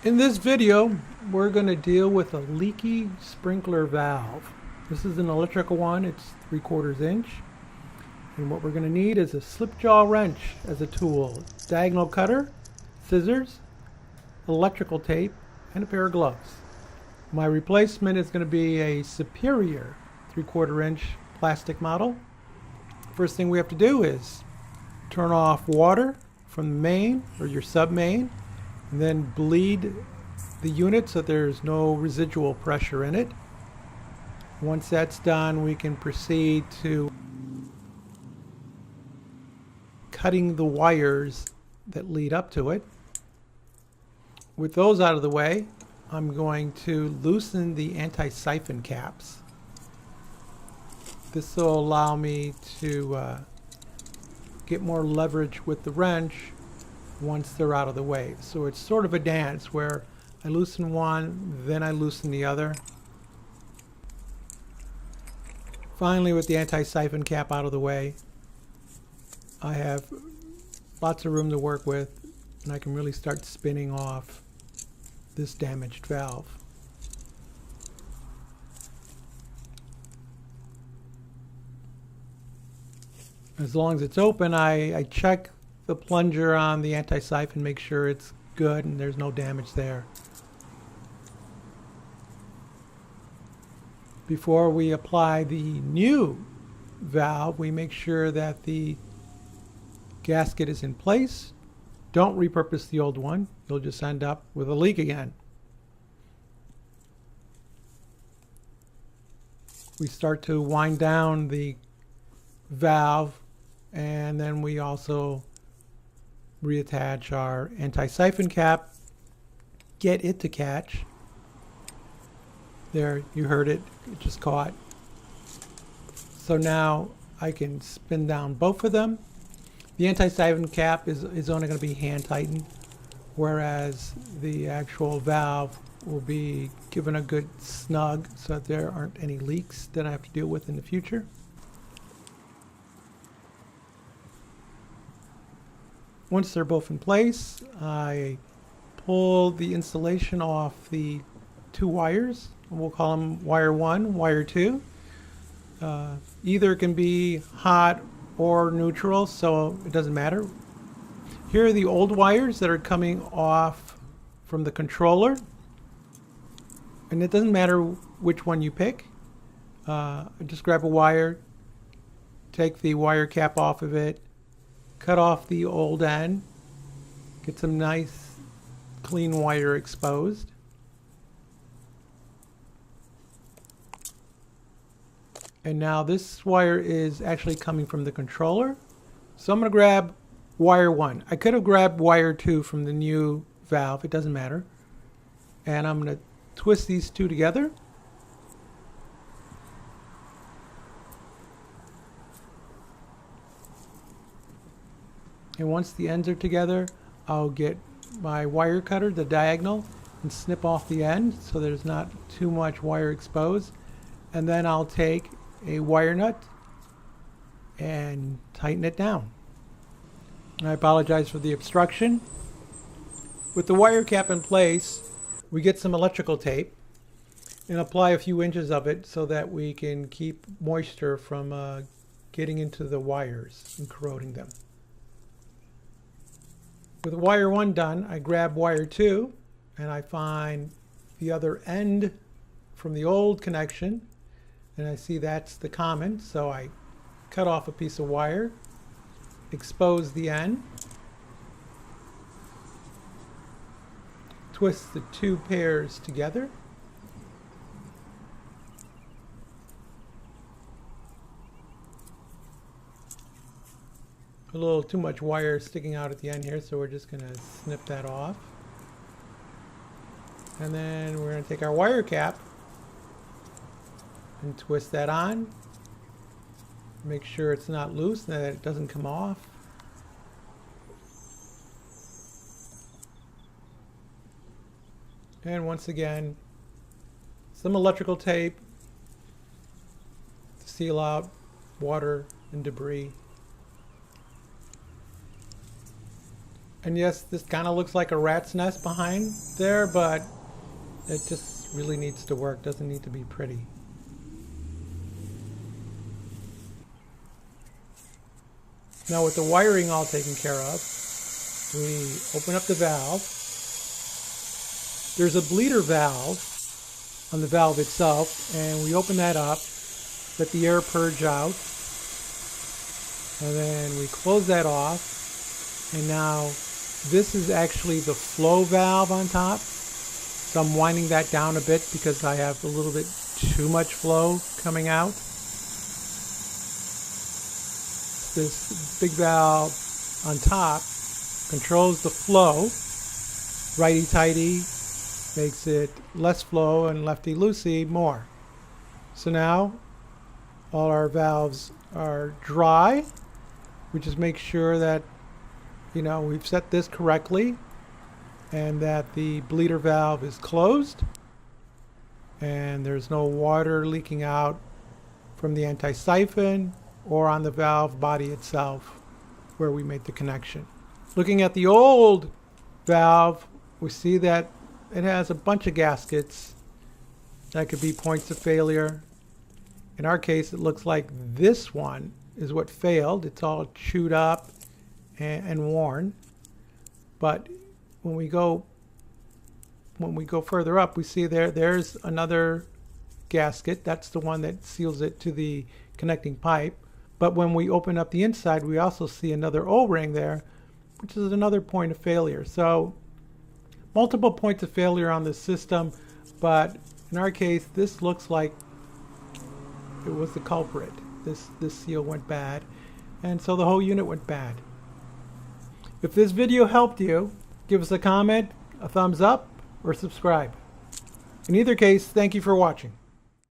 In this video, we're going to deal with a leaky sprinkler valve. This is an electrical one, it's 3/4 inch. And what we're going to need is a slip jaw wrench as a tool, diagonal cutter, scissors, electrical tape, and a pair of gloves. My replacement is going to be a Superior 3/4 inch plastic model. First thing we have to do is turn off water from the main or your sub main, and then bleed the unit so there's no residual pressure in it. Once that's done, we can proceed to cutting the wires that lead up to it. With those out of the way, I'm going to loosen the anti-siphon caps. This will allow me to get more leverage with the wrench once they're out of the way. So it's sort of a dance where I loosen one, then I loosen the other. Finally, with the anti-siphon cap out of the way, I have lots of room to work with, and I can really start spinning off this damaged valve. As long as it's open, I check the plunger on the anti-siphon, make sure it's good and there's no damage there. Before we apply the new valve, we make sure that the gasket is in place. Don't repurpose the old one. You'll just end up with a leak again. We start to wind down the valve, and then we also reattach our anti-siphon cap, get it to catch. There, you heard it, it just caught. So now I can spin down both of them. The anti-siphon cap is only going to be hand tightened, whereas the actual valve will be given a good snug so that there aren't any leaks that I have to deal with in the future. Once they're both in place, I pull the insulation off the two wires. We'll call them wire 1, wire 2. Either can be hot or neutral, so it doesn't matter. Here are the old wires that are coming off from the controller, and it doesn't matter which one you pick. Just grab a wire, take the wire cap off of it, cut off the old end, get some nice clean wire exposed. And now this wire is actually coming from the controller. So I'm going to grab wire 1. I could have grabbed wire 2 from the new valve. It doesn't matter. And I'm going to twist these two together. And once the ends are together, I'll get my wire cutter, the diagonal, and snip off the end so there's not too much wire exposed. And then I'll take a wire nut and tighten it down. I apologize for the obstruction. With the wire cap in place, we get some electrical tape and apply a few inches of it so that we can keep moisture from getting into the wires and corroding them. With wire 1 done, I grab wire 2 and I find the other end from the old connection, and I see that's the common, so I cut off a piece of wire, expose the end, twist the two pairs together, a little too much wire sticking out at the end here, so we're just going to snip that off. And then we're going to take our wire cap and twist that on. Make sure it's not loose and that it doesn't come off. And once again, some electrical tape to seal out water and debris. And yes, this kind of looks like a rat's nest behind there, but it just really needs to work. Doesn't need to be pretty. Now with the wiring all taken care of, we open up the valve. There's a bleeder valve on the valve itself, and we open that up, let the air purge out, and then we close that off. And now this is actually the flow valve on top. So I'm winding that down a bit because I have a little bit too much flow coming out. This big valve on top controls the flow. Righty-tighty makes it less flow, and lefty-loosey more. So now all our valves are dry. We just make sure that we've set this correctly and that the bleeder valve is closed and there's no water leaking out from the anti-siphon or on the valve body itself where we made the connection. Looking at the old valve, we see that it has a bunch of gaskets that could be points of failure. In our case, it looks like this one is what failed. It's all chewed up and worn. But when we go further up, we see there's another gasket. That's the one that seals it to the connecting pipe. But when we open up the inside, we also see another O-ring there, which is another point of failure. So multiple points of failure on this system, but in our case, this looks like it was the culprit. This seal went bad, and so the whole unit went bad. If this video helped you, give us a comment, a thumbs up, or subscribe. In either case, thank you for watching.